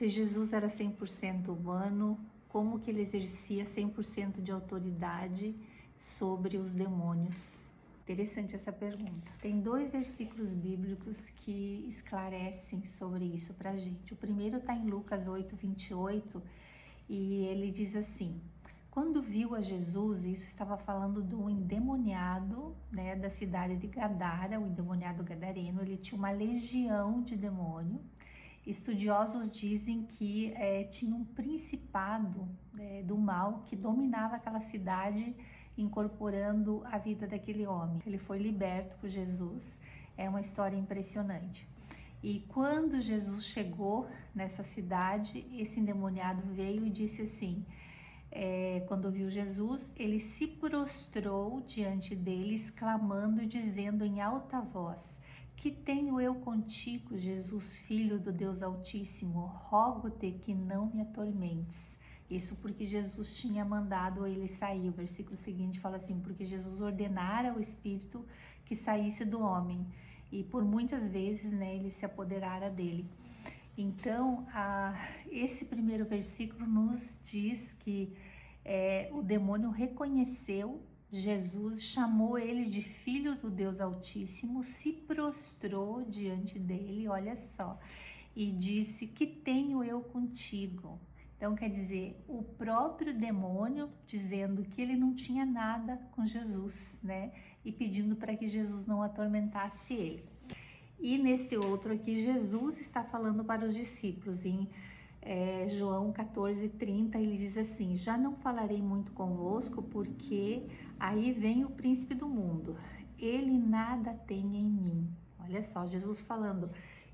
Se Jesus era 100% humano, como que ele exercia 100% de autoridade sobre os demônios? Interessante essa pergunta. Tem 2 versículos bíblicos que esclarecem sobre isso pra gente. O primeiro está em Lucas 8:28 e ele diz assim: quando viu a Jesus, isso estava falando de um endemoniado, né, da cidade de Gadara, o endemoniado gadareno. Ele tinha uma legião de demônio. Estudiosos dizem que tinha um principado do mal que dominava aquela cidade, incorporando a vida daquele homem. Ele foi liberto por Jesus. É uma história impressionante. E quando Jesus chegou nessa cidade, esse endemoniado veio e disse assim: quando viu Jesus, ele se prostrou diante dele, exclamando e dizendo em alta voz: que tenho eu contigo, Jesus, Filho do Deus Altíssimo? Rogo-te que não me atormentes. Isso porque Jesus tinha mandado ele sair. O versículo seguinte fala assim: porque Jesus ordenara ao Espírito que saísse do homem. E por muitas vezes, né, ele se apoderara dele. Então, esse primeiro versículo nos diz que o demônio reconheceu Jesus, chamou ele de Filho do Deus Altíssimo, se prostrou diante dele, olha só, e disse: que tenho eu contigo? Então, quer dizer, o próprio demônio dizendo que ele não tinha nada com Jesus, né? E pedindo para que Jesus não atormentasse ele. E neste outro aqui, Jesus está falando para os discípulos, em João 14:30, ele diz assim: já não falarei muito convosco, porque aí vem o príncipe do mundo, ele nada tem em mim. Olha só, Jesus falando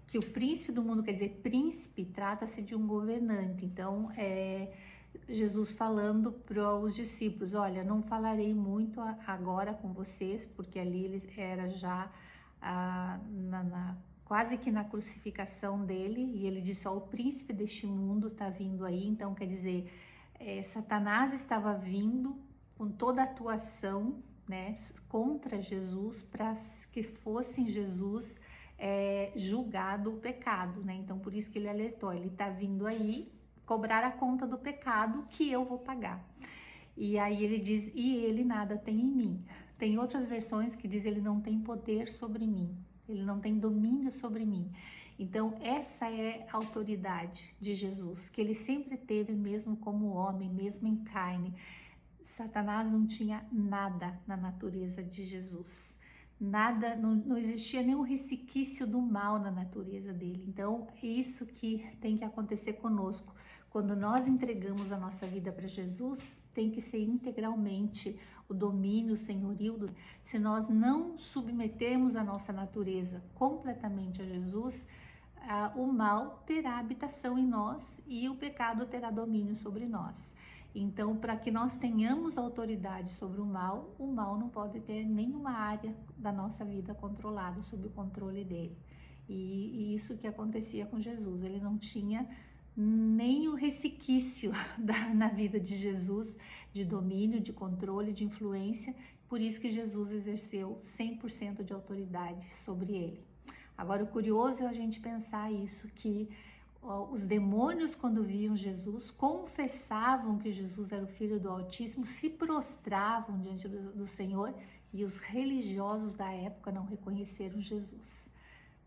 que o príncipe do mundo, quer dizer, príncipe, trata-se de um governante. Então, Jesus falando para os discípulos: olha, não falarei muito agora com vocês, porque ali ele era já quase que na crucificação dele, e ele disse: ó, o príncipe deste mundo está vindo aí. Então, quer dizer, Satanás estava vindo com toda a atuação, né, contra Jesus, para que fosse em Jesus julgado o pecado, né? Então, por isso que ele alertou: ele está vindo aí cobrar a conta do pecado que eu vou pagar. E aí ele diz: e ele nada tem em mim. Tem outras versões que diz: ele não tem poder sobre mim, ele não tem domínio sobre mim. Então, essa é a autoridade de Jesus, que ele sempre teve, mesmo como homem, mesmo em carne. Satanás não tinha nada na natureza de Jesus. Nada, não existia nenhum resquício do mal na natureza dele. Então, é isso que tem que acontecer conosco. Quando nós entregamos a nossa vida para Jesus, tem que ser integralmente o domínio, o senhorio. Se nós não submetermos a nossa natureza completamente a Jesus, o mal terá habitação em nós e o pecado terá domínio sobre nós. Então, para que nós tenhamos autoridade sobre o mal não pode ter nenhuma área da nossa vida controlada, sob o controle dele. E isso que acontecia com Jesus, ele não tinha nem o resquício na vida de Jesus, de domínio, de controle, de influência. Por isso que Jesus exerceu 100% de autoridade sobre ele. Agora, o curioso é a gente pensar isso, que os demônios, quando viam Jesus, confessavam que Jesus era o Filho do Altíssimo, se prostravam diante do Senhor, e os religiosos da época não reconheceram Jesus,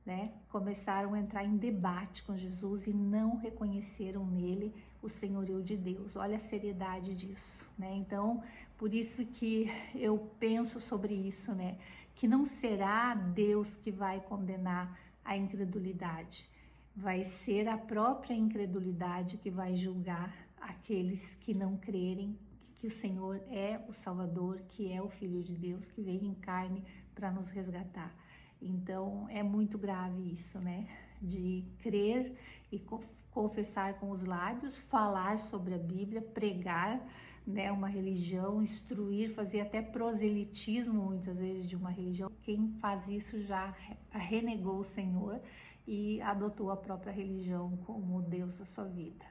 né? Começaram a entrar em debate com Jesus e não reconheceram nele o senhorio de Deus. Olha a seriedade disso, né? Então, por isso que eu penso sobre isso, né? Que não será Deus que vai condenar a incredulidade. Vai ser a própria incredulidade que vai julgar aqueles que não crerem que o Senhor é o Salvador, que é o Filho de Deus, que veio em carne para nos resgatar. Então, é muito grave isso, né? De crer e confessar com os lábios, falar sobre a Bíblia, pregar, né, uma religião, instruir, fazer até proselitismo muitas vezes de uma religião. Quem faz isso já renegou o Senhor e adotou a própria religião como Deus da sua vida.